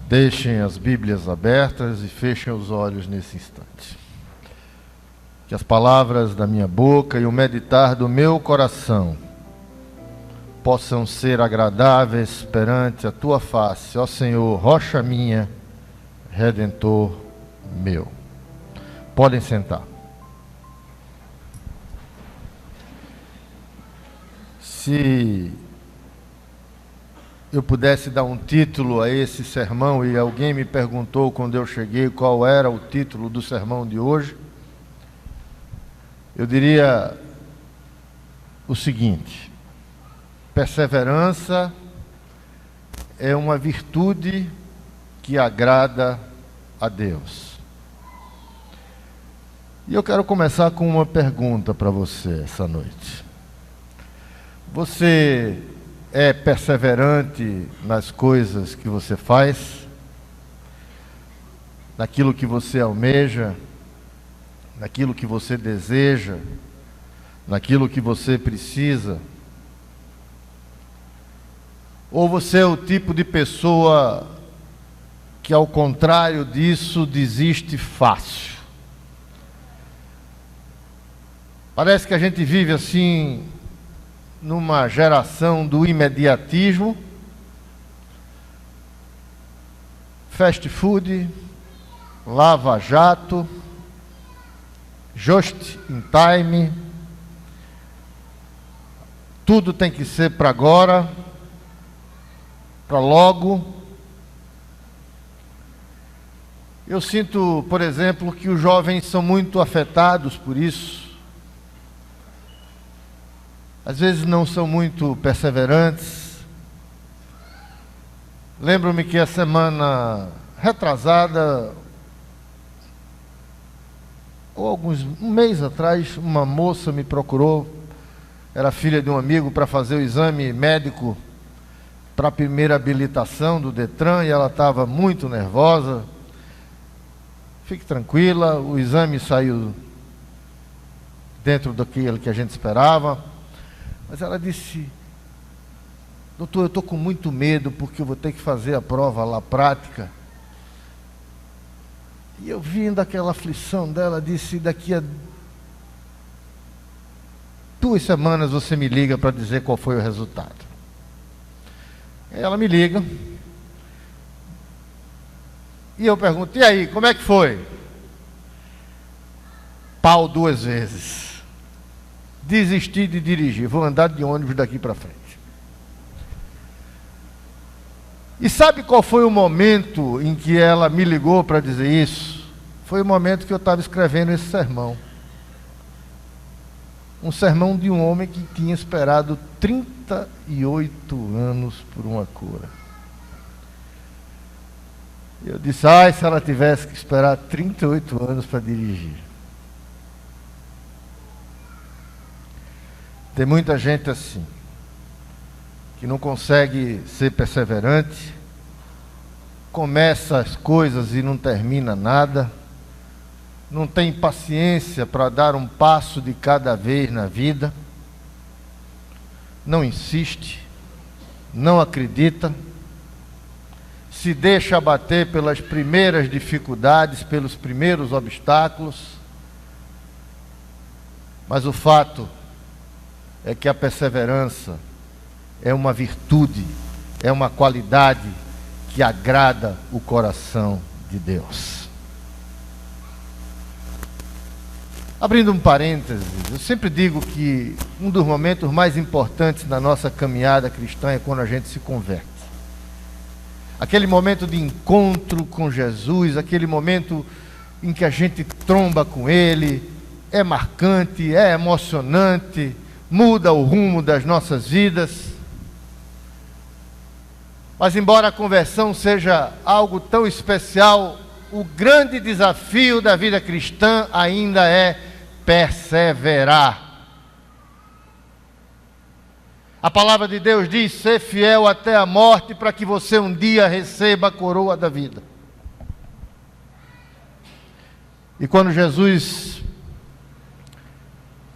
Deixem as Bíblias abertas e fechem os olhos nesse instante. Que as palavras da minha boca e o meditar do meu coração possam ser agradáveis perante a tua face, ó Senhor, rocha minha, Redentor meu. Podem sentar. Se eu pudesse dar um título a esse sermão, e alguém me perguntou quando eu cheguei qual era o título do sermão de hoje, eu diria o seguinte: perseverança é uma virtude que agrada a Deus. E eu quero começar com uma pergunta para você essa noite. Você é perseverante nas coisas que você faz, naquilo que você almeja, naquilo que você deseja, naquilo que você precisa? Ou você é o tipo de pessoa que, ao contrário disso, desiste fácil? Parece que a gente vive assim numa geração do imediatismo, fast food, lava-jato, just in time, tudo tem que ser para agora, para logo. Eu sinto, por exemplo, que os jovens são muito afetados por isso. Às vezes não são muito perseverantes. Lembro-me que a semana retrasada, ou um mês atrás, uma moça me procurou, era filha de um amigo, para fazer o exame médico para a primeira habilitação do Detran, e ela estava muito nervosa. Fique tranquila, o exame saiu dentro daquilo que a gente esperava. Mas ela disse: doutor, eu estou com muito medo porque eu vou ter que fazer a prova lá prática. E eu vim daquela aflição dela, disse: daqui a 2 semanas você me liga para dizer qual foi o resultado. Ela me liga. E eu pergunto: e aí, como é que foi? Pau 2 vezes. Desisti de dirigir, vou andar de ônibus daqui para frente. E sabe qual foi o momento em que ela me ligou para dizer isso? Foi o momento que eu estava escrevendo esse sermão. Um sermão de um homem que tinha esperado 38 anos por uma cura. Eu disse: ai, se ela tivesse que esperar 38 anos para dirigir. Tem muita gente assim, que não consegue ser perseverante, começa as coisas e não termina nada, não tem paciência para dar um passo de cada vez na vida, não insiste, não acredita, se deixa abater pelas primeiras dificuldades, pelos primeiros obstáculos. Mas o fato é que a perseverança é uma virtude, é uma qualidade que agrada o coração de Deus. Abrindo um parênteses, eu sempre digo que um dos momentos mais importantes na nossa caminhada cristã é quando a gente se converte. Aquele momento de encontro com Jesus, aquele momento em que a gente tromba com Ele, é marcante, é emocionante, muda o rumo das nossas vidas. Mas embora a conversão seja algo tão especial, o grande desafio da vida cristã ainda é perseverar. A palavra de Deus diz: ser fiel até a morte, para que você um dia receba a coroa da vida. E quando Jesus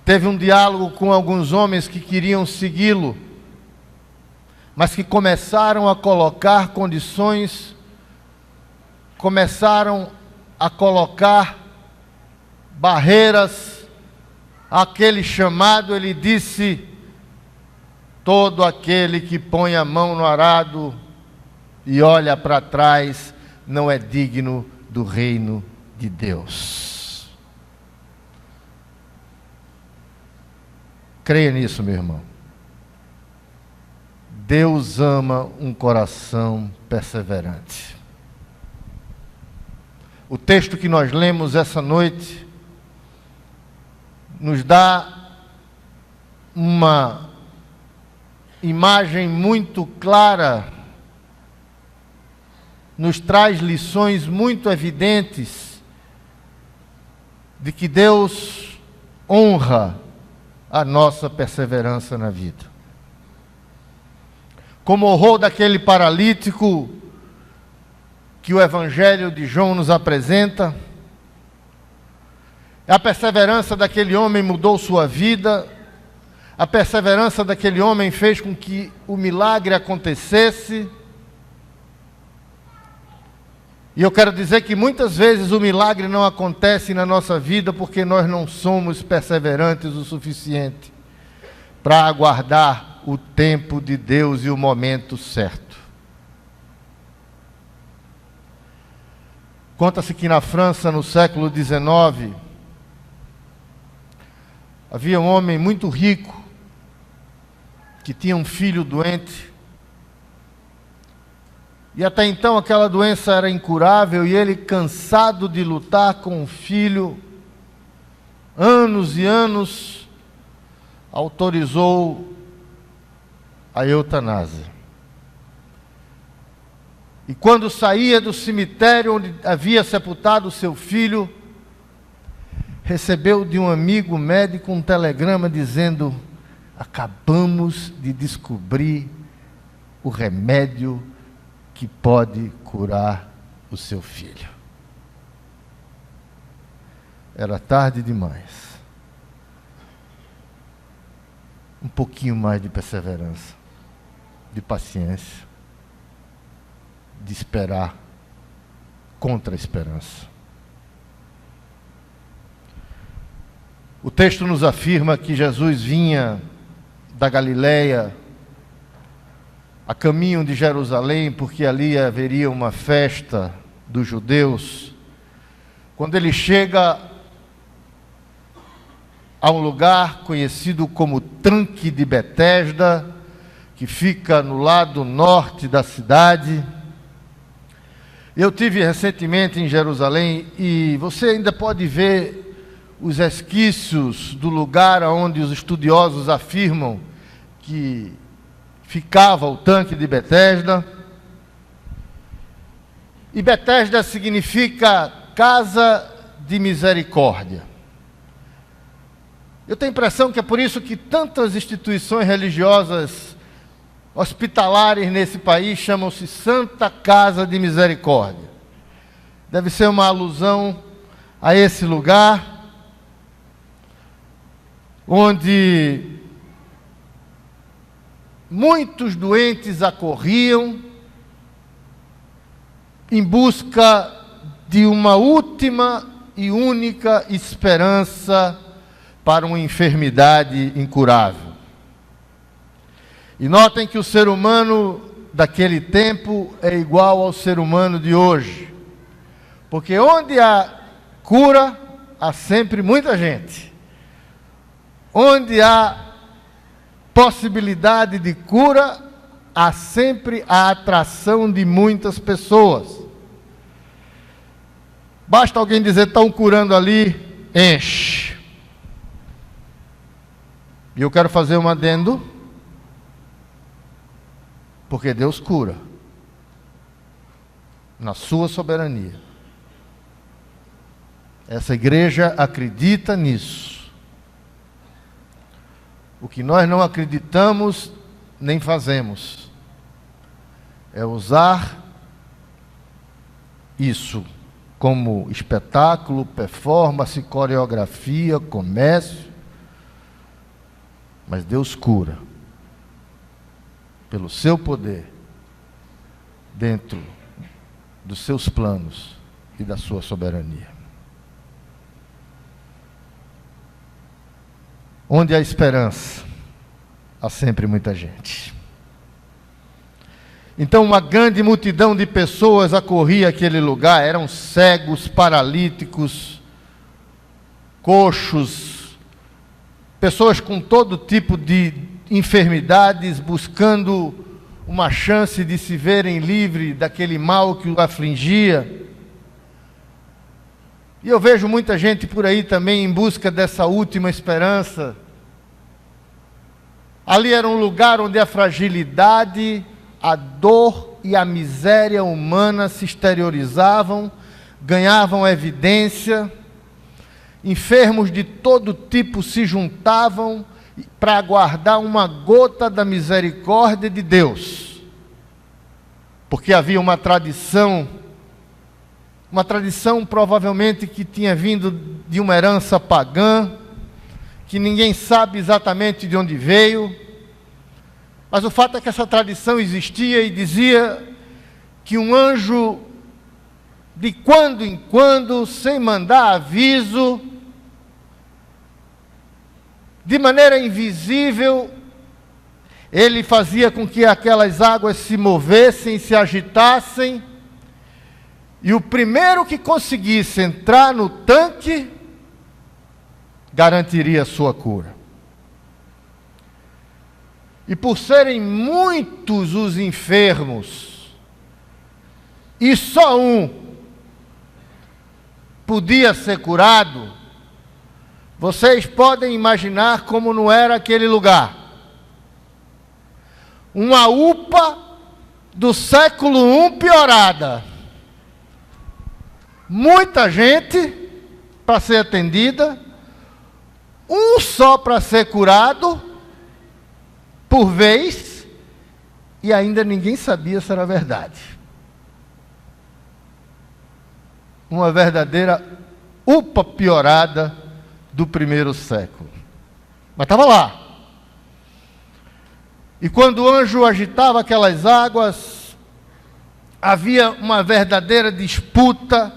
teve um diálogo com alguns homens que queriam segui-lo, mas que começaram a colocar condições começaram a colocar barreiras àquele chamado. Ele disse: todo aquele que põe a mão no arado e olha para trás não é digno do reino de Deus. Creia nisso, meu irmão. Deus ama um coração perseverante. O texto que nós lemos essa noite nos dá uma imagem muito clara, nos traz lições muito evidentes de que Deus honra a nossa perseverança na vida. Como honrou daquele paralítico que o Evangelho de João nos apresenta, a perseverança daquele homem mudou sua vida, a perseverança daquele homem fez com que o milagre acontecesse. E eu quero dizer que muitas vezes o milagre não acontece na nossa vida porque nós não somos perseverantes o suficiente para aguardar o tempo de Deus e o momento certo. Conta-se que na França, no século XIX, havia um homem muito rico que tinha um filho doente. E até então aquela doença era incurável e ele, cansado de lutar com o filho, anos e anos, autorizou a eutanásia. E quando saía do cemitério onde havia sepultado seu filho, recebeu de um amigo médico um telegrama dizendo: acabamos de descobrir o remédio que pode curar o seu filho. Era tarde demais. Um pouquinho mais de perseverança, de paciência, de esperar contra a esperança. O texto nos afirma que Jesus vinha da Galileia a caminho de Jerusalém, porque ali haveria uma festa dos judeus. Quando ele chega a um lugar conhecido como Tanque de Betesda, que fica no lado norte da cidade. Eu tive recentemente em Jerusalém e você ainda pode ver os resquícios do lugar onde os estudiosos afirmam que ficava o Tanque de Betesda. E Betesda significa casa de misericórdia. Eu tenho a impressão que é por isso que tantas instituições religiosas hospitalares nesse país chamam-se Santa Casa de Misericórdia. Deve ser uma alusão a esse lugar onde muitos doentes acorriam em busca de uma última e única esperança para uma enfermidade incurável. E notem que o ser humano daquele tempo é igual ao ser humano de hoje. Porque onde há cura, há sempre muita gente. Onde há possibilidade de cura, há sempre a atração de muitas pessoas. Basta alguém dizer: estão curando ali, enche. E eu quero fazer um adendo, porque Deus cura, na sua soberania. Essa igreja acredita nisso. O que nós não acreditamos, nem fazemos, é usar isso como espetáculo, performance, coreografia, comércio. Mas Deus cura, pelo seu poder, dentro dos seus planos e da sua soberania. Onde há esperança, há sempre muita gente. Então uma grande multidão de pessoas acorria aquele lugar, eram cegos, paralíticos, coxos, pessoas com todo tipo de enfermidades, buscando uma chance de se verem livres daquele mal que o afligia. E eu vejo muita gente por aí também em busca dessa última esperança. Ali era um lugar onde a fragilidade, a dor e a miséria humana se exteriorizavam, ganhavam evidência. Enfermos de todo tipo se juntavam para aguardar uma gota da misericórdia de Deus. Porque havia uma tradição provavelmente que tinha vindo de uma herança pagã, que ninguém sabe exatamente de onde veio, mas o fato é que essa tradição existia e dizia que um anjo, de quando em quando, sem mandar aviso, de maneira invisível, ele fazia com que aquelas águas se movessem, se agitassem, e o primeiro que conseguisse entrar no tanque, garantiria a sua cura. E por serem muitos os enfermos, e só um podia ser curado, vocês podem imaginar como não era aquele lugar. Uma UPA do século I piorada. Muita gente para ser atendida, um só para ser curado, por vez, e ainda ninguém sabia se era verdade. Uma verdadeira UPA piorada do primeiro século. Mas estava lá. E quando o anjo agitava aquelas águas, havia uma verdadeira disputa,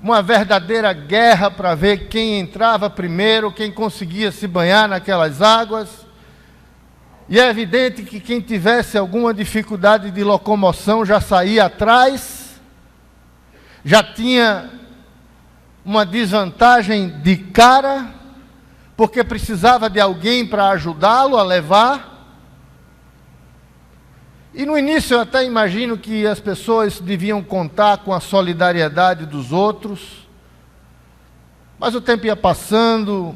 uma verdadeira guerra para ver quem entrava primeiro, quem conseguia se banhar naquelas águas. E é evidente que quem tivesse alguma dificuldade de locomoção já saía atrás, já tinha uma desvantagem de cara, porque precisava de alguém para ajudá-lo a levar. E no início eu até imagino que as pessoas deviam contar com a solidariedade dos outros, mas o tempo ia passando,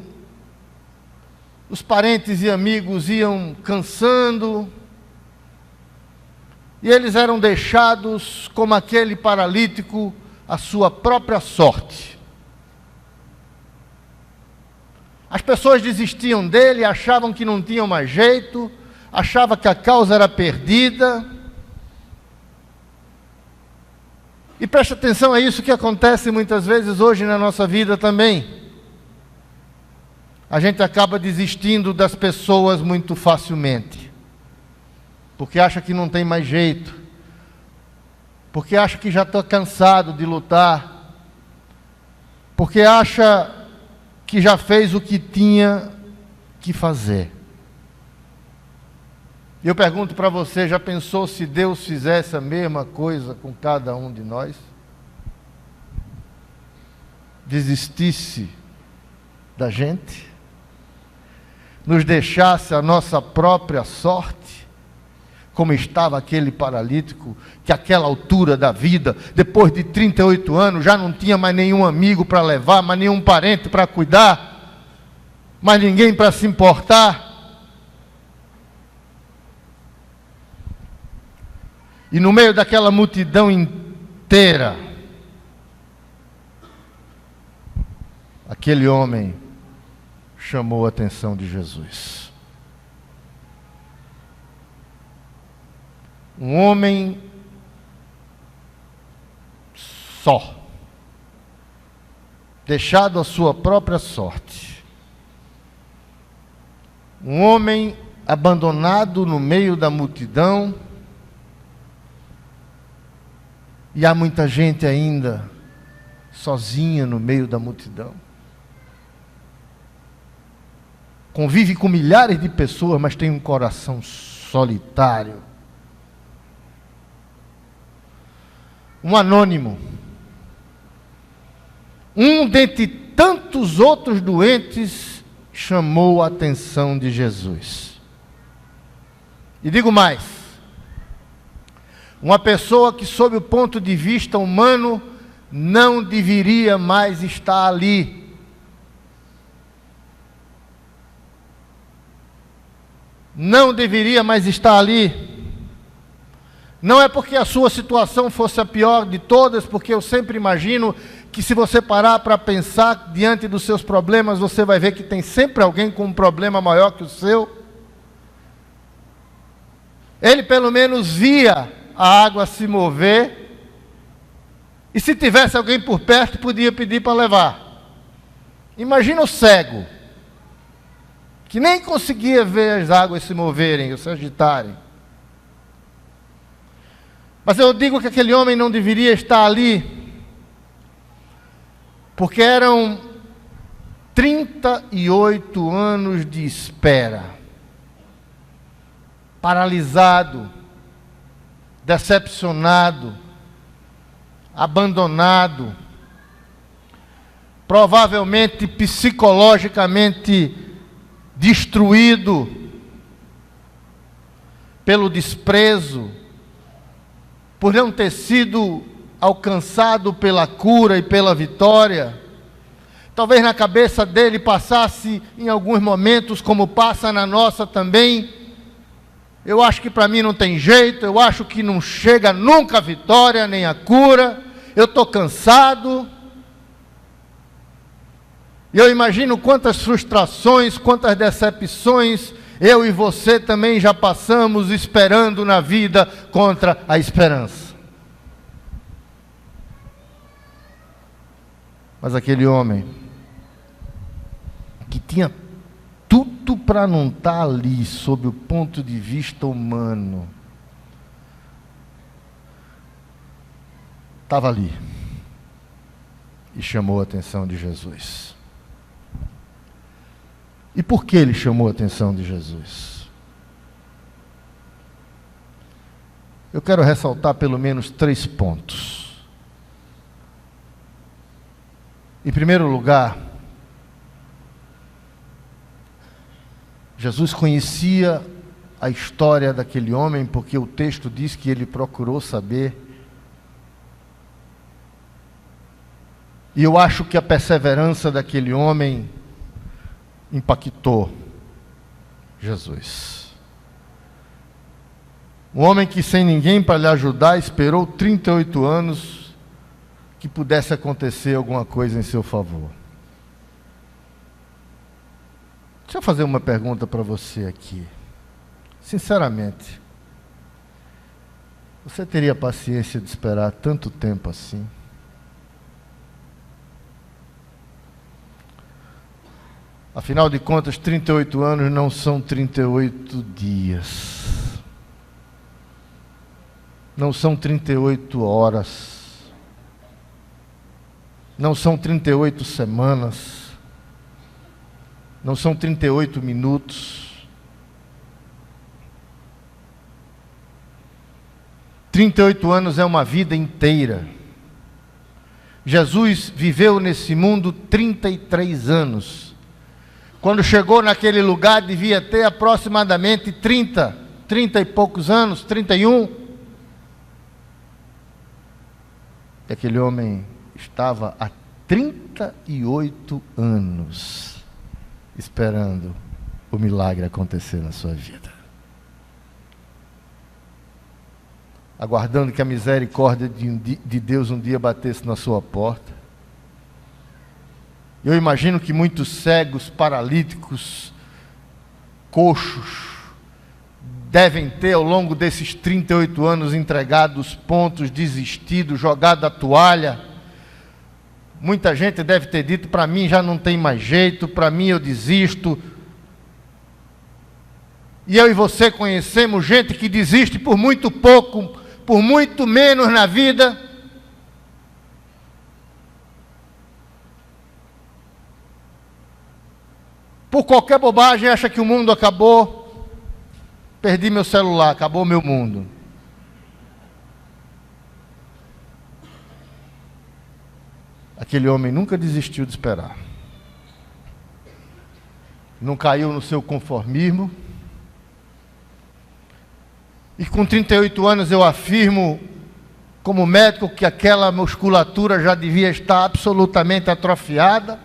os parentes e amigos iam cansando, e eles eram deixados como aquele paralítico à sua própria sorte. As pessoas desistiam dele, achavam que não tinham mais jeito, achavam que a causa era perdida. E preste atenção, a isso que acontece muitas vezes hoje na nossa vida também. A gente acaba desistindo das pessoas muito facilmente, porque acha que não tem mais jeito, porque acha que já está cansado de lutar, porque acha que já fez o que tinha que fazer. E eu pergunto para você, já pensou se Deus fizesse a mesma coisa com cada um de nós? Desistisse da gente? Nos deixasse a nossa própria sorte? Como estava aquele paralítico, que àquela altura da vida, depois de 38 anos, já não tinha mais nenhum amigo para levar, mais nenhum parente para cuidar, mais ninguém para se importar. E no meio daquela multidão inteira, aquele homem chamou a atenção de Jesus. Um homem só, deixado à sua própria sorte. Um homem abandonado no meio da multidão, E há muita gente ainda sozinha no meio da multidão. Convive com milhares de pessoas, mas tem um coração solitário. Um anônimo. Um dentre tantos outros doentes chamou a atenção de Jesus. E digo mais, uma pessoa que, sob o ponto de vista humano, não deveria mais estar ali. Não deveria mais estar ali. Não é porque a sua situação fosse a pior de todas, porque eu sempre imagino que, se você parar para pensar diante dos seus problemas, você vai ver que tem sempre alguém com um problema maior que o seu. Ele pelo menos via a água se mover, e se tivesse alguém por perto, podia pedir para levar. Imagina o cego, que nem conseguia ver as águas se moverem ou se agitarem. Mas eu digo que aquele homem não deveria estar ali, porque eram 38 anos de espera, paralisado, decepcionado, abandonado, provavelmente psicologicamente destruído pelo desprezo, por não ter sido alcançado pela cura e pela vitória. Talvez na cabeça dele passasse em alguns momentos, como passa na nossa também: eu acho que para mim não tem jeito, eu acho que não chega nunca a vitória nem a cura, eu estou cansado. E eu imagino quantas frustrações, quantas decepções eu e você também já passamos esperando na vida contra a esperança. Mas aquele homem que tinha tudo para não estar ali, sob o ponto de vista humano, estava ali e chamou a atenção de Jesus. E por que ele chamou a atenção de Jesus? Eu quero ressaltar pelo menos 3 pontos. Em primeiro lugar, Jesus conhecia a história daquele homem, porque o texto diz que ele procurou saber. E eu acho que a perseverança daquele homem impactou Jesus. Um homem que, sem ninguém para lhe ajudar, esperou 38 anos que pudesse acontecer alguma coisa em seu favor. Deixa eu fazer uma pergunta para você aqui. Sinceramente, você teria paciência de esperar tanto tempo assim? Afinal de contas, 38 anos não são 38 dias. Não são 38 horas. Não são 38 semanas. Não são 38 minutos. 38 anos é uma vida inteira. Jesus viveu nesse mundo 33 anos. Quando chegou naquele lugar, devia ter aproximadamente 30 e poucos anos, 31. E aquele homem estava há 38 anos esperando o milagre acontecer na sua vida. Aguardando que a misericórdia de Deus um dia batesse na sua porta. Eu imagino que muitos cegos, paralíticos, coxos, devem ter ao longo desses 38 anos entregado os pontos, desistido, jogado a toalha. Muita gente deve ter dito: para mim já não tem mais jeito, para mim eu desisto. E eu e você conhecemos gente que desiste por muito pouco, por muito menos na vida, por qualquer bobagem acha que o mundo acabou. Perdi meu celular, acabou meu mundo. Aquele homem nunca desistiu de esperar. Não caiu no seu conformismo. E com 38 anos eu afirmo, como médico, que aquela musculatura já devia estar absolutamente atrofiada.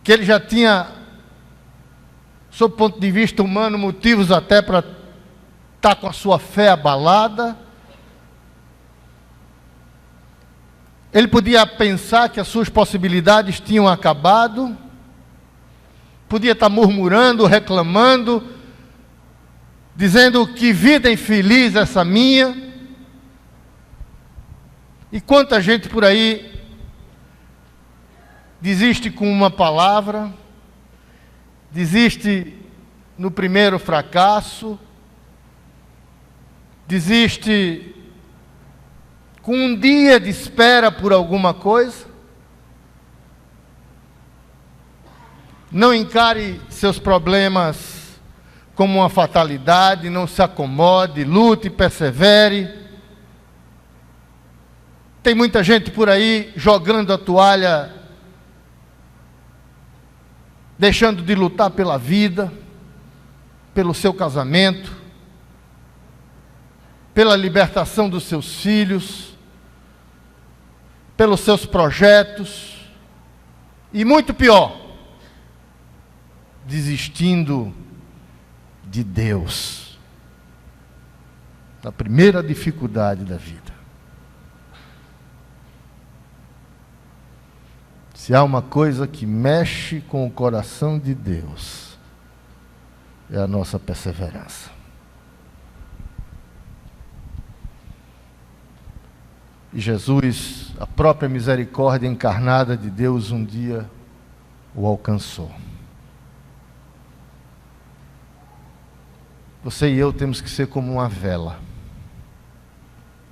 Que ele já tinha, sob o ponto de vista humano, motivos até para estar com a sua fé abalada. Ele podia pensar que as suas possibilidades tinham acabado, podia estar murmurando, reclamando, dizendo que vida infeliz essa minha. E quanta gente por aí desiste com uma palavra, desiste no primeiro fracasso, desiste com um dia de espera por alguma coisa. Não encare seus problemas como uma fatalidade, não se acomode, lute, persevere. Tem muita gente por aí jogando a toalha, deixando de lutar pela vida, pelo seu casamento, pela libertação dos seus filhos, pelos seus projetos, e muito pior, desistindo de Deus, na primeira dificuldade da vida. Se há uma coisa que mexe com o coração de Deus, é a nossa perseverança. E Jesus, a própria misericórdia encarnada de Deus, um dia o alcançou. Você e eu temos que ser como uma vela,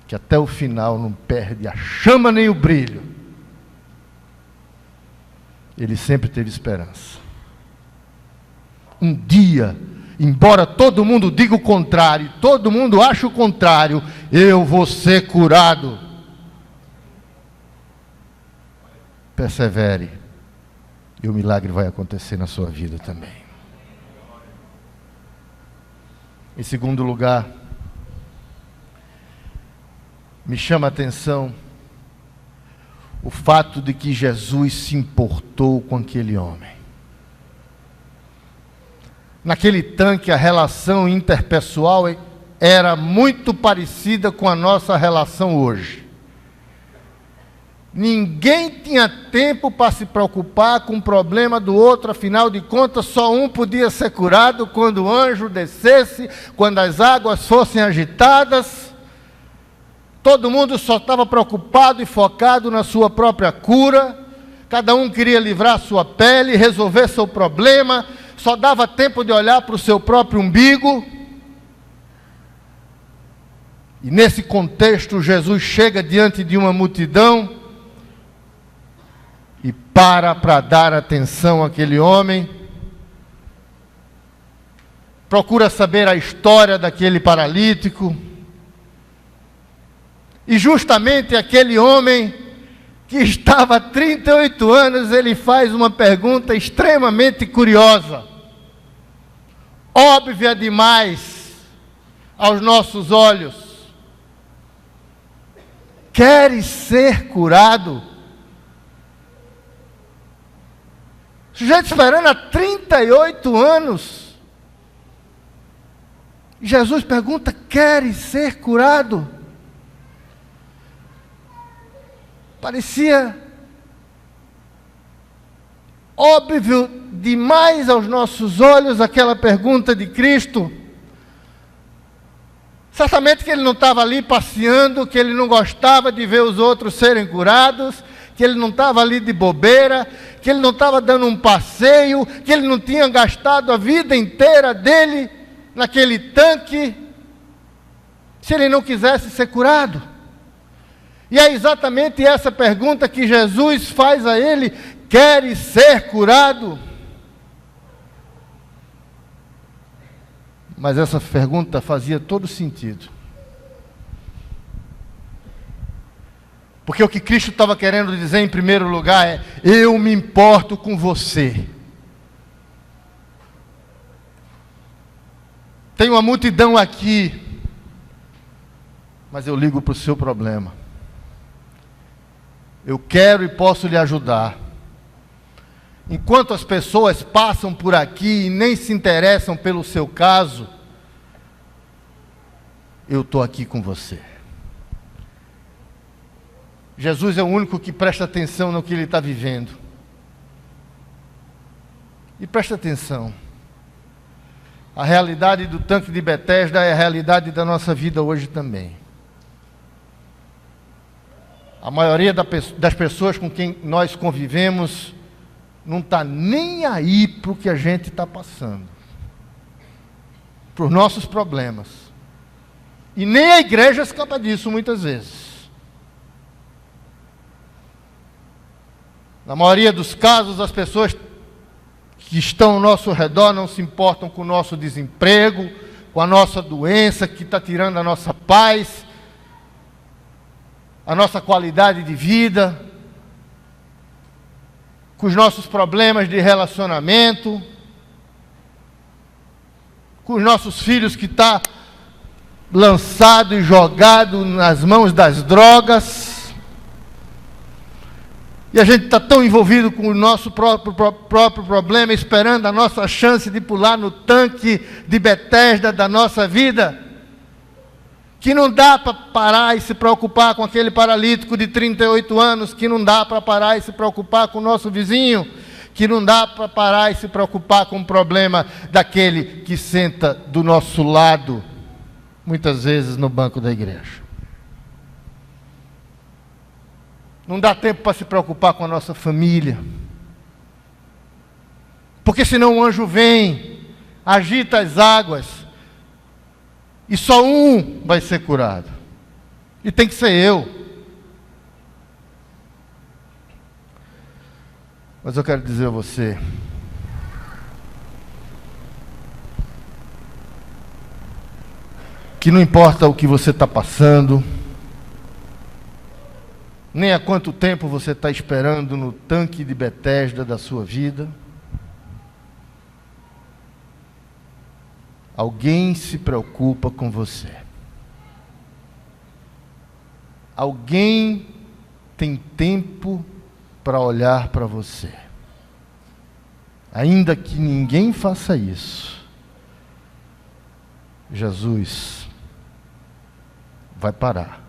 que até o final não perde a chama nem o brilho. Ele sempre teve esperança. Um dia, embora todo mundo diga o contrário, todo mundo ache o contrário, eu vou ser curado. Persevere, e o milagre vai acontecer na sua vida também. Em segundo lugar, me chama a atenção o fato de que Jesus se importou com aquele homem. Naquele tanque, a relação interpessoal era muito parecida com a nossa relação hoje. Ninguém tinha tempo para se preocupar com o problema do outro, afinal de contas, só um podia ser curado quando o anjo descesse, quando as águas fossem agitadas. Todo mundo só estava preocupado e focado na sua própria cura, cada um queria livrar a sua pele, resolver seu problema, só dava tempo de olhar para o seu próprio umbigo. E nesse contexto, Jesus chega diante de uma multidão e para dar atenção àquele homem, procura saber a história daquele paralítico, e justamente aquele homem que estava há 38 anos, ele faz uma pergunta extremamente curiosa, óbvia demais aos nossos olhos: queres ser curado? O sujeito esperando há 38 anos. Jesus pergunta: queres ser curado? Parecia óbvio demais aos nossos olhos aquela pergunta de Cristo. Certamente que ele não estava ali passeando, que ele não gostava de ver os outros serem curados, que ele não estava ali de bobeira, que ele não estava dando um passeio, que ele não tinha gastado a vida inteira dele naquele tanque, se ele não quisesse ser curado. E é exatamente essa pergunta que Jesus faz a ele: queres ser curado? Mas essa pergunta fazia todo sentido. Porque o que Cristo estava querendo dizer em primeiro lugar é: eu me importo com você. Tem uma multidão aqui, mas eu ligo para o seu problema. Eu quero e posso lhe ajudar. Enquanto as pessoas passam por aqui e nem se interessam pelo seu caso, eu estou aqui com você. Jesus é o único que presta atenção no que ele está vivendo. E presta atenção. A realidade do tanque de Betesda é a realidade da nossa vida hoje também. A maioria das pessoas com quem nós convivemos não está nem aí para o que a gente está passando, para os nossos problemas. E nem a igreja escapa disso muitas vezes. Na maioria dos casos, as pessoas que estão ao nosso redor não se importam com o nosso desemprego, com a nossa doença que está tirando a nossa paz, a nossa qualidade de vida, com os nossos problemas de relacionamento, com os nossos filhos que estão lançados e jogados nas mãos das drogas. E a gente está tão envolvido com o nosso próprio problema, esperando a nossa chance de pular no tanque de Betesda da nossa vida, que não dá para parar e se preocupar com aquele paralítico de 38 anos, que não dá para parar e se preocupar com o nosso vizinho, que não dá para parar e se preocupar com o problema daquele que senta do nosso lado, muitas vezes no banco da igreja. Não dá tempo para se preocupar com a nossa família. Porque senão o anjo vem, agita as águas, e só um vai ser curado. E tem que ser eu. Mas eu quero dizer a você, que não importa o que você está passando, nem há quanto tempo você está esperando no tanque de Betesda da sua vida, alguém se preocupa com você. Alguém tem tempo para olhar para você. Ainda que ninguém faça isso, Jesus vai parar.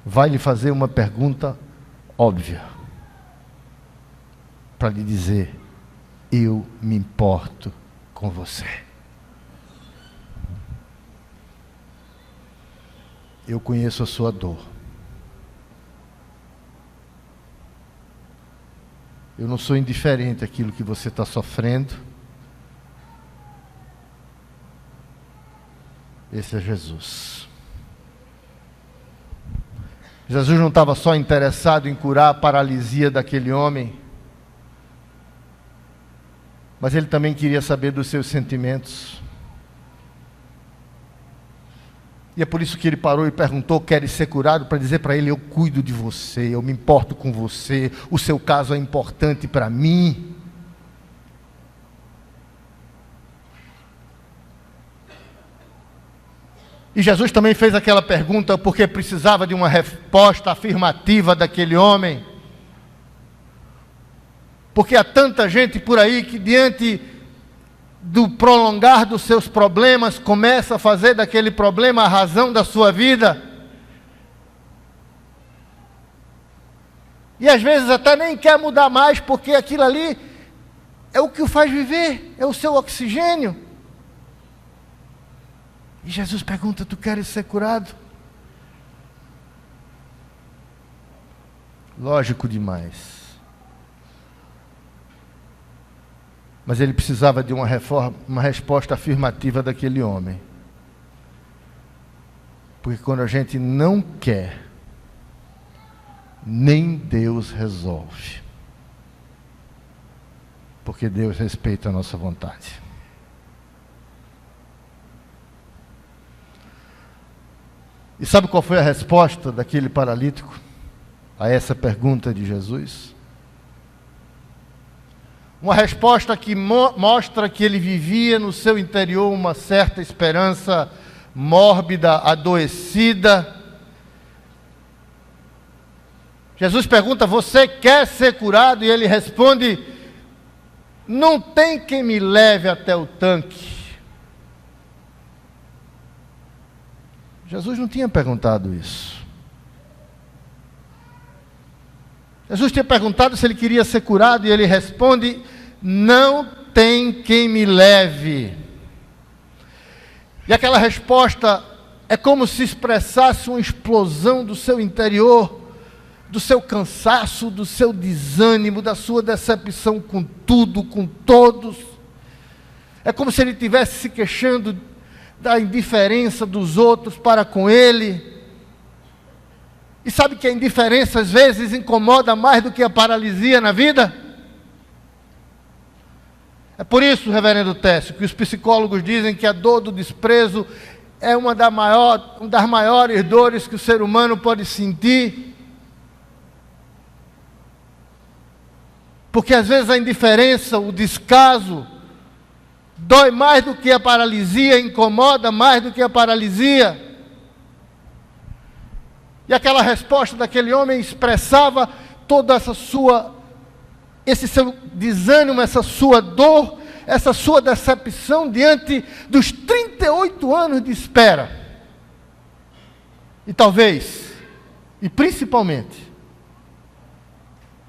Vai lhe fazer uma pergunta óbvia, para lhe dizer: eu me importo com você. Eu conheço a sua dor. Eu não sou indiferente àquilo que você está sofrendo. Esse é Jesus. Jesus não estava só interessado em curar a paralisia daquele homem, mas ele também queria saber dos seus sentimentos. E é por isso que ele parou e perguntou: queres ser curado? Para dizer para ele: eu cuido de você, eu me importo com você, o seu caso é importante para mim. E Jesus também fez aquela pergunta porque precisava de uma resposta afirmativa daquele homem. Porque há tanta gente por aí que, diante do prolongar dos seus problemas, começa a fazer daquele problema a razão da sua vida. E às vezes até nem quer mudar mais, porque aquilo ali é o que o faz viver, é o seu oxigênio. E Jesus pergunta: tu queres ser curado? Lógico demais. Mas ele precisava de uma resposta afirmativa daquele homem. Porque quando a gente não quer, nem Deus resolve. Porque Deus respeita a nossa vontade. E sabe qual foi a resposta daquele paralítico a essa pergunta de Jesus? Uma resposta que mostra que ele vivia no seu interior uma certa esperança mórbida, adoecida. Jesus pergunta: você quer ser curado? E ele responde: não tem quem me leve até o tanque. Jesus não tinha perguntado isso. Jesus tinha perguntado se ele queria ser curado e ele responde: não tem quem me leve. E aquela resposta é como se expressasse uma explosão do seu interior, do seu cansaço, do seu desânimo, da sua decepção com tudo, com todos. É como se ele estivesse se queixando da indiferença dos outros para com ele. E sabe que a indiferença às vezes incomoda mais do que a paralisia na vida? É por isso, reverendo Técio, que os psicólogos dizem que a dor do desprezo é uma das maiores dores que o ser humano pode sentir. Porque às vezes a indiferença, o descaso, dói mais do que a paralisia, incomoda mais do que a paralisia. E aquela resposta daquele homem expressava toda esse seu desânimo, essa sua dor, essa sua decepção diante dos 38 anos de espera. E talvez, e principalmente,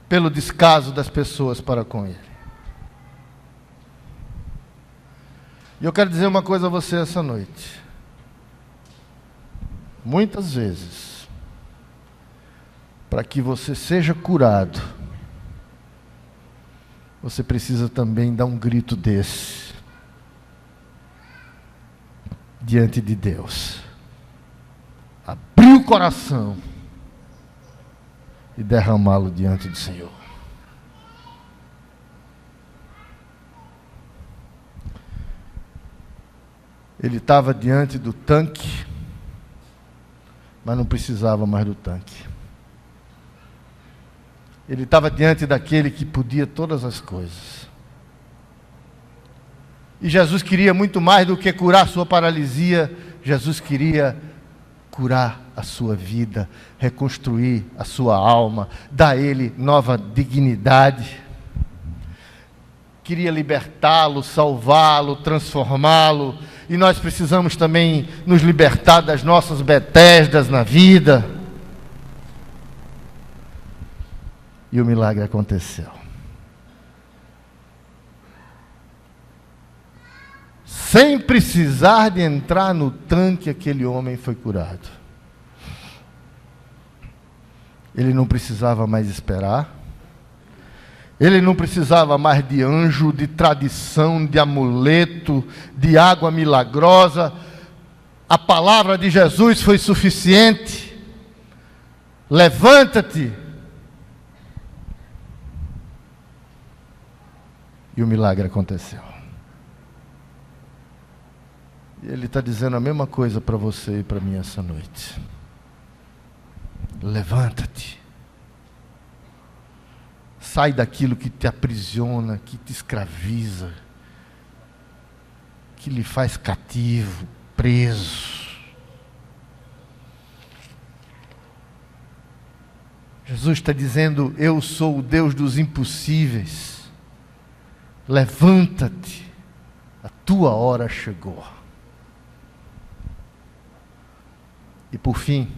pelo descaso das pessoas para com ele. E eu quero dizer uma coisa a você essa noite. Muitas vezes, para que você seja curado, você precisa também dar um grito desse diante de Deus. Abrir o coração e derramá-lo diante do Senhor. Ele estava diante do tanque, mas não precisava mais do tanque. Ele estava diante daquele que podia todas as coisas. E Jesus queria muito mais do que curar sua paralisia. Jesus queria curar a sua vida, reconstruir a sua alma, dar a ele nova dignidade. Queria libertá-lo, salvá-lo, transformá-lo. E nós precisamos também nos libertar das nossas Betesdas na vida. E o milagre aconteceu. Sem precisar de entrar no tanque, aquele homem foi curado. Ele não precisava mais esperar. Ele não precisava mais de anjo, de tradição, de amuleto, de água milagrosa. A palavra de Jesus foi suficiente. Levanta-te. E o milagre aconteceu. E ele está dizendo a mesma coisa para você e para mim essa noite. Levanta-te. Sai daquilo que te aprisiona, que te escraviza, que lhe faz cativo, preso. Jesus está dizendo: eu sou o Deus dos impossíveis. Levanta-te, a tua hora chegou. E por fim,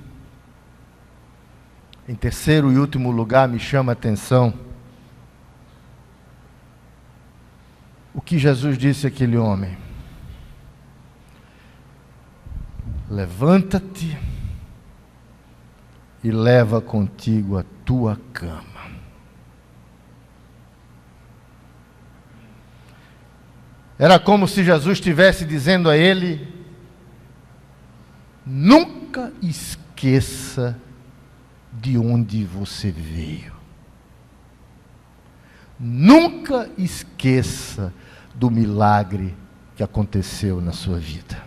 em terceiro e último lugar, me chama a atenção o que Jesus disse àquele homem: levanta-te e leva contigo a tua cama. Era como se Jesus estivesse dizendo a ele: nunca esqueça de onde você veio. Nunca esqueça do milagre que aconteceu na sua vida.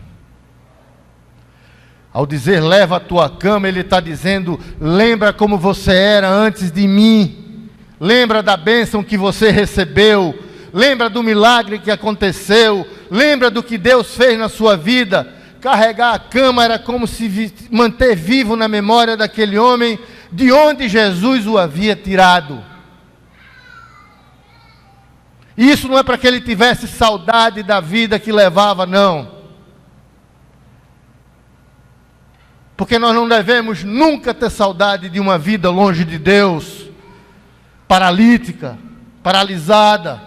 Ao dizer leva a tua cama, ele está dizendo, lembra como você era antes de mim, lembra da bênção que você recebeu, lembra do milagre que aconteceu, lembra do que Deus fez na sua vida. Carregar a cama era como se manter vivo na memória daquele homem, de onde Jesus o havia tirado. E isso não é para que ele tivesse saudade da vida que levava, não. Porque nós não devemos nunca ter saudade de uma vida longe de Deus, paralítica, paralisada.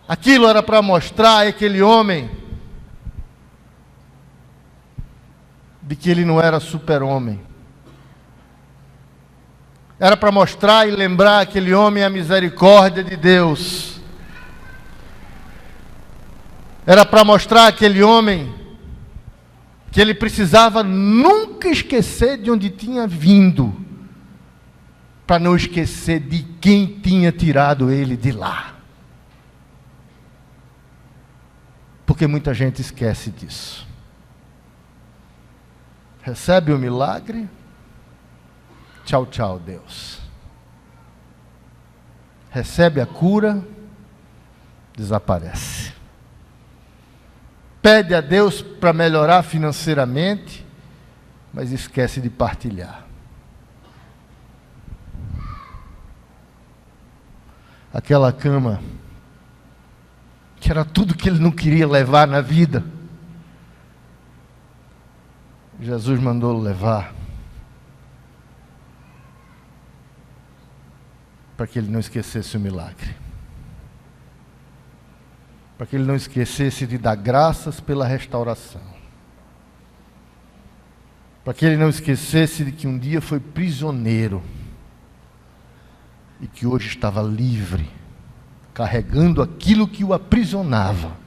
Aquilo era para mostrar a aquele homem de que ele não era super-homem. Era para mostrar e lembrar aquele homem a misericórdia de Deus. Era para mostrar aquele homem que ele precisava nunca esquecer de onde tinha vindo, para não esquecer de quem tinha tirado ele de lá. Porque muita gente esquece disso. Recebe o milagre, tchau, tchau, Deus. Recebe a cura, desaparece. Pede a Deus para melhorar financeiramente, mas esquece de partilhar. Aquela cama, que era tudo que ele não queria levar na vida, Jesus mandou levar, para que ele não esquecesse o milagre, para que ele não esquecesse de dar graças pela restauração, para que ele não esquecesse de que um dia foi prisioneiro e que hoje estava livre, carregando aquilo que o aprisionava.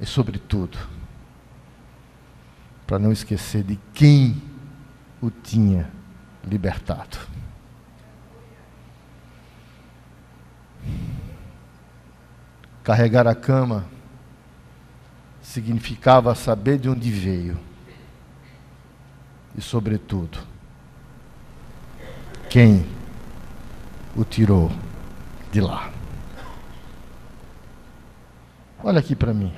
E sobretudo, para não esquecer de quem o tinha libertado. Carregar a cama significava saber de onde veio e, sobretudo, quem o tirou de lá. Olha aqui para mim.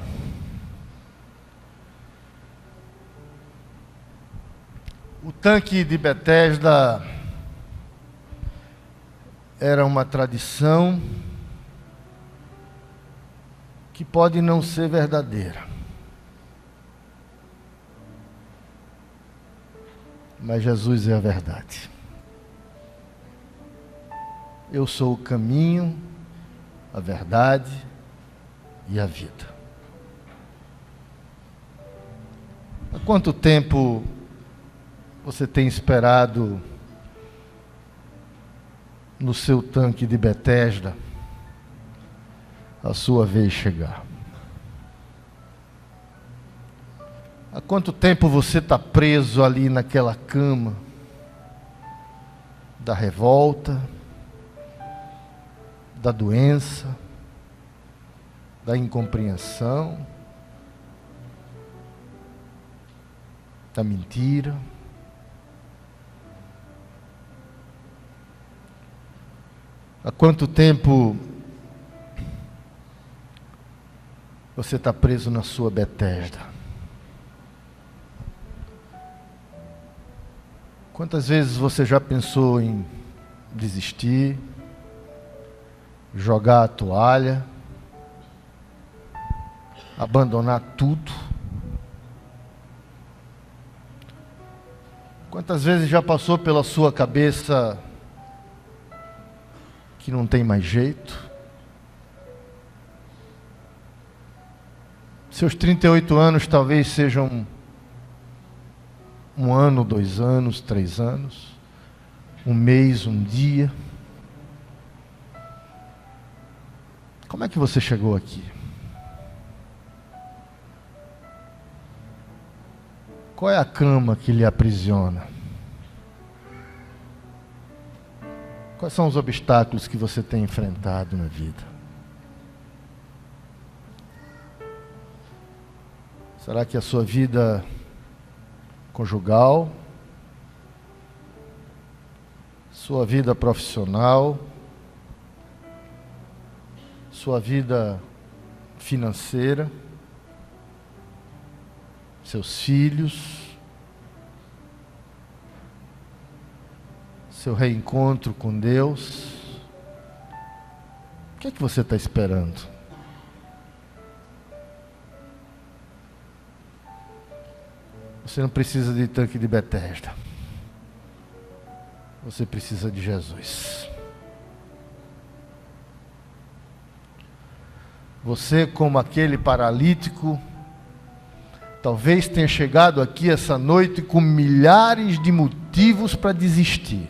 O tanque de Betesda era uma tradição que pode não ser verdadeira, mas Jesus é a verdade. Eu sou o caminho, a verdade e a vida. Há quanto tempo você tem esperado no seu tanque de Betesda a sua vez chegar? Há quanto tempo você está preso ali naquela cama da revolta, da doença, da incompreensão, da mentira? Há quanto tempo você está preso na sua Betesda? Quantas vezes você já pensou em desistir, jogar a toalha, abandonar tudo? Quantas vezes já passou pela sua cabeça que não tem mais jeito? Seus 38 anos talvez sejam um ano, 2 anos, 3 anos, um mês, um dia. Como é que você chegou aqui? Qual é a cama que lhe aprisiona? Quais são os obstáculos que você tem enfrentado na vida? Será que a sua vida conjugal, sua vida profissional, sua vida financeira, seus filhos, seu reencontro com Deus, o que é que você está esperando? Você não precisa de tanque de Betesda. Você precisa de Jesus. Você, como aquele paralítico, talvez tenha chegado aqui essa noite com milhares de motivos para desistir.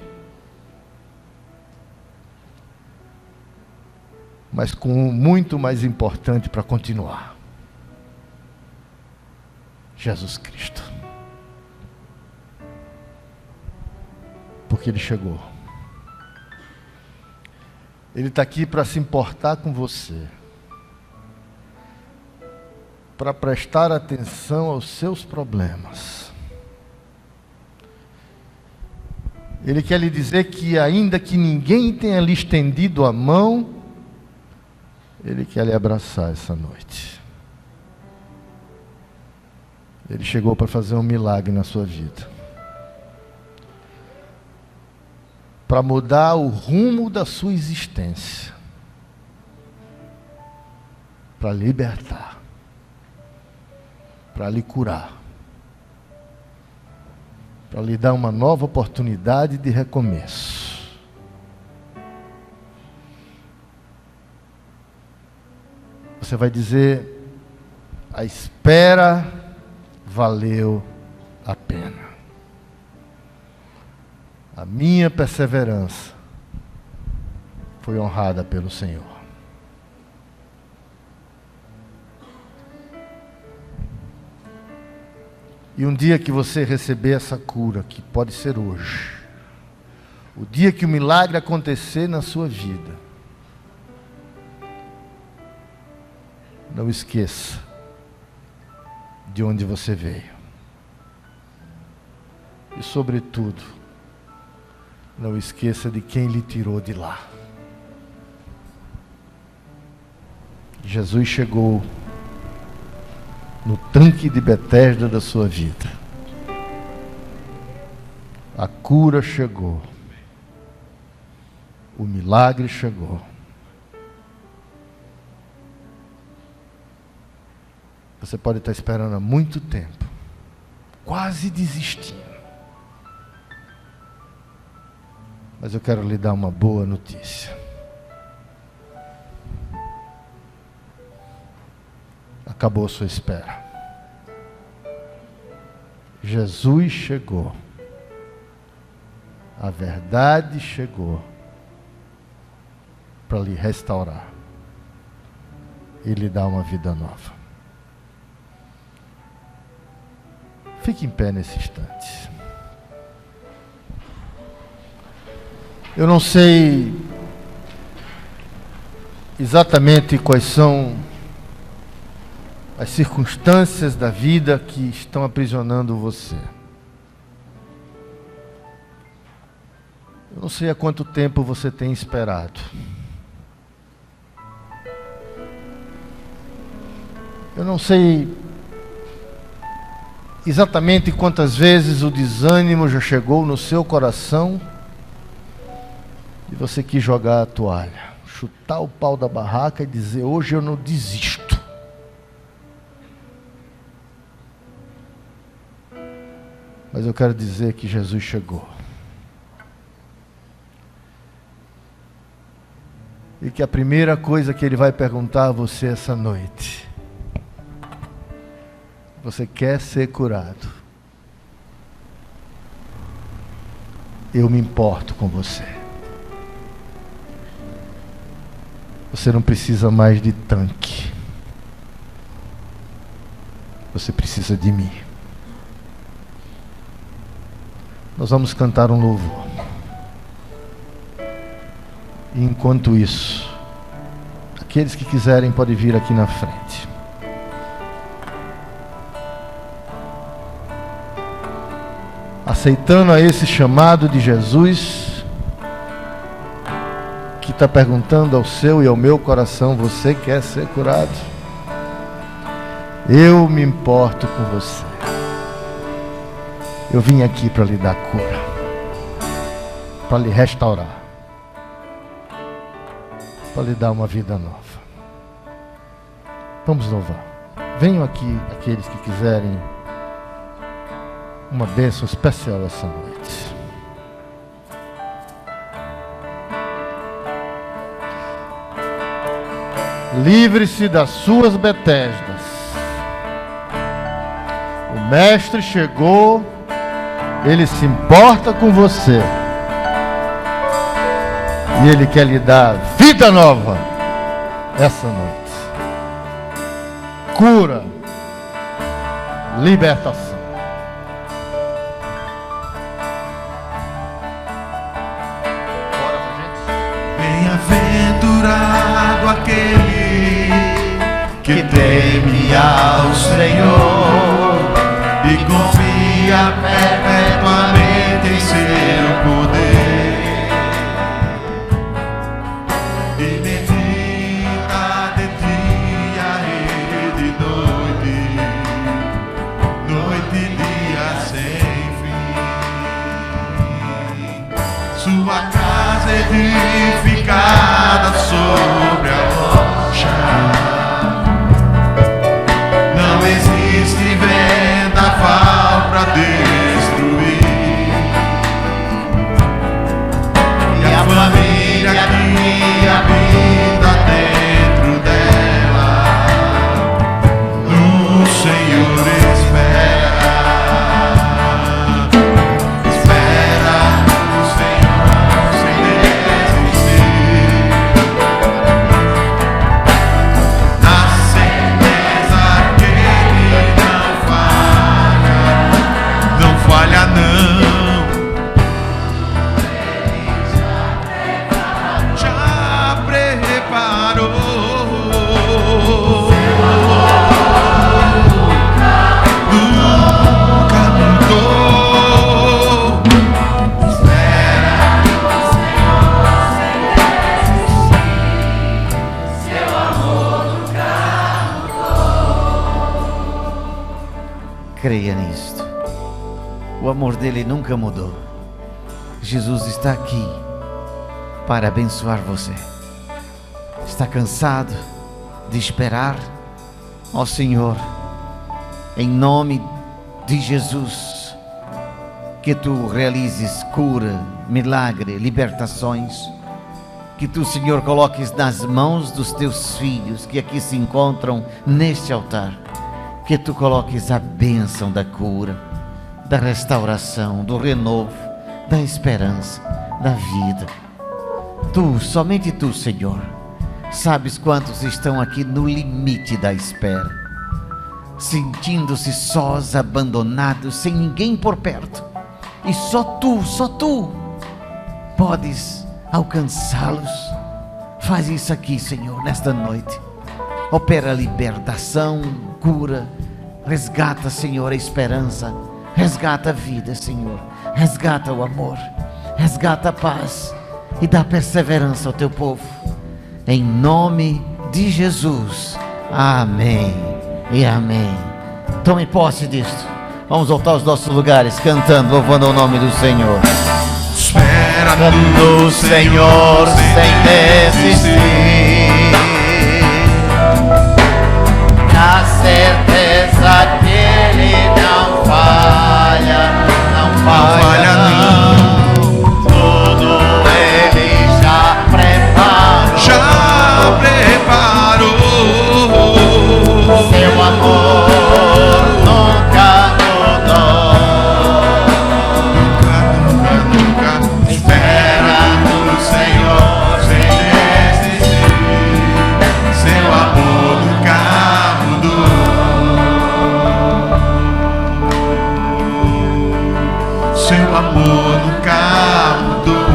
Mas com um muito mais importante para continuar. Jesus Cristo. Porque Ele chegou. Ele está aqui para se importar com você. Para prestar atenção aos seus problemas. Ele quer lhe dizer que ainda que ninguém tenha lhe estendido a mão, Ele quer lhe abraçar essa noite. Ele chegou para fazer um milagre na sua vida. Para mudar o rumo da sua existência. Para libertar. Para lhe curar. Para lhe dar uma nova oportunidade de recomeço. Você vai dizer: a espera valeu a pena. A minha perseverança foi honrada pelo Senhor. E um dia que você receber essa cura, que pode ser hoje, o dia que o milagre acontecer na sua vida, não esqueça de onde você veio. E, sobretudo, não esqueça de quem lhe tirou de lá. Jesus chegou no tanque de Betesda da sua vida. A cura chegou. O milagre chegou. Você pode estar esperando há muito tempo, quase desistindo. Mas eu quero lhe dar uma boa notícia. Acabou a sua espera. Jesus chegou. A verdade chegou para lhe restaurar e lhe dar uma vida nova. Fique em pé nesse instante. Eu não sei exatamente quais são as circunstâncias da vida que estão aprisionando você. Eu não sei há quanto tempo você tem esperado. Eu não sei exatamente quantas vezes o desânimo já chegou no seu coração e você quis jogar a toalha, chutar o pau da barraca e dizer: hoje eu não desisto. Mas eu quero dizer que Jesus chegou. E que a primeira coisa que Ele vai perguntar a você essa noite: você quer ser curado? Eu me importo com você. Você não precisa mais de tanque. Você precisa de mim. Nós vamos cantar um louvor. E enquanto isso, aqueles que quiserem podem vir aqui na frente. Aceitando a esse chamado de Jesus, que está perguntando ao seu e ao meu coração: você quer ser curado? Eu me importo com você. Eu vim aqui para lhe dar cura, para lhe restaurar, para lhe dar uma vida nova. Vamos louvar. Venham aqui aqueles que quiserem uma bênção especial essa noite. Livre-se das suas Betesdas. O Mestre chegou, Ele se importa com você. E Ele quer lhe dar vida nova essa noite. Cura, libertação. Bem-aventurado aquele que teme ao Senhor e confia perpetuamente em seu poder, e medita de dia e de noite, noite e dia sem fim. Sua casa edificada sobre a rocha, não existe vendaval para destruir. E a família que habita dentro dela, no Senhor espera. Espera no Senhor sem desistir, na certeza que Ele não falha não. Já preparou. Nunca mudou. Espera no Senhor sem desistir, seu amor nunca mudou. Creia nisto. O amor dele nunca mudou. Jesus está aqui para abençoar você. Está cansado de esperar? Ó Senhor, em nome de Jesus, que tu realizes cura, milagre, libertações. Que tu, Senhor, coloques nas mãos dos teus filhos que aqui se encontram neste altar. Que tu coloques a bênção da cura, da restauração, do renovo, da esperança, da vida. Tu, somente tu, Senhor, sabes quantos estão aqui no limite da espera, sentindo-se sós, abandonados, sem ninguém por perto. E só tu podes alcançá-los. Faz isso aqui, Senhor, nesta noite. Opera a libertação, cura, resgata, Senhor, a esperança, resgata a vida, Senhor, resgata o amor, resgata a paz e dá perseverança ao teu povo. Em nome de Jesus. Amém e amém. Tome posse disto. Vamos voltar aos nossos lugares, cantando, louvando o nome do Senhor. Espera No Senhor sem desistir, na certeza que Ele não falha, não falha não. Tudo Ele já preparou. Já preparou. Seu amor nunca mudou. Nunca. Espera no Senhor sem seu amor nunca mudou.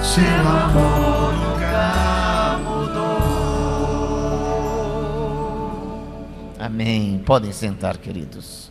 Seu amor nunca mudou. Amém. Podem sentar, queridos.